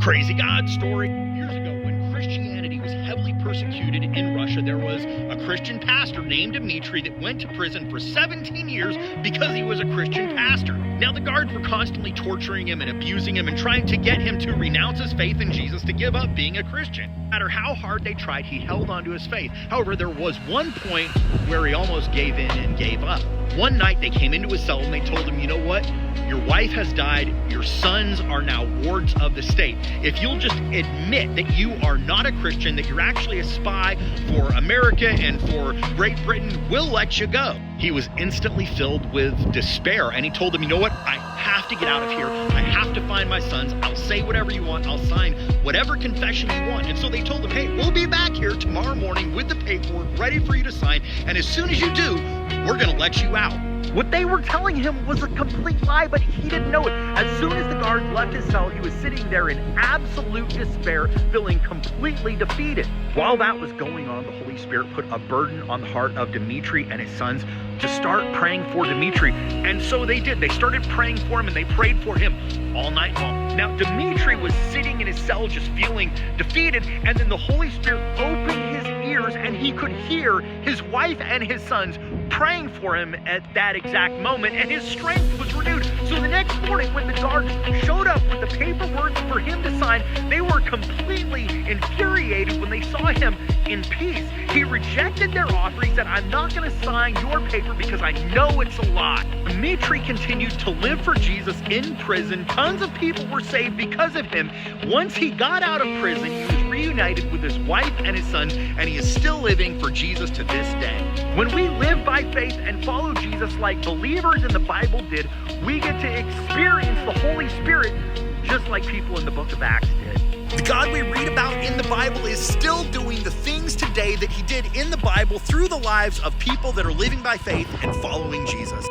Crazy God story. Years ago, when Christianity was heavily persecuted in Russia, there was a Christian pastor named Dmitri that went to prison for 17 years because he was a Christian pastor. Now, the guards were constantly torturing him and abusing him and trying to get him to renounce his faith in Jesus, to give up being a Christian. No matter how hard they tried, he held on to his faith. However, there was one point where he almost gave in and gave up. One night, they came into his cell and they told him, you know what? Your wife has died. Your sons are now wards of the state. If you'll just admit that you are not a Christian, that you're actually a spy for America and for Great Britain, we'll let you go. He was instantly filled with despair, and he told them, you know what? I have to get out of here. I have to find my sons. I'll say whatever you want. I'll sign whatever confession you want. And so they told him, hey, we'll be back here tomorrow morning with the paperwork ready for you to sign. And as soon as you do, we're going to let you out. What they were telling him was a complete lie, but he didn't know it. As soon as the guards left his cell, he was sitting there in absolute despair, feeling completely defeated. While that was going on, the Holy Spirit put a burden on the heart of Dmitri and his sons to start praying for Dmitri. And so they did. They started praying for him, and they prayed for him all night long. Now, Dmitri was sitting in his cell just feeling defeated, and then the Holy Spirit opened his ears, and he could hear his wife and his sons praying for him at that exact moment, and his strength was renewed. So the next morning, when the guards showed up with the paperwork for him to sign, they were completely infuriated when they saw him in peace. He rejected their offer. He said, I'm not going to sign your paper because I know it's a lie. Dmitri continued to live for Jesus in prison. Tons of people were saved because of him. Once he got out of prison, he was reunited with his wife and his sons, and he is still living for Jesus to this day. When we live by faith and follow Jesus like believers in the Bible did, we get to experience the Holy Spirit just like people in the book of Acts did. The God we read about in the Bible is still doing the things today that he did in the Bible through the lives of people that are living by faith and following Jesus.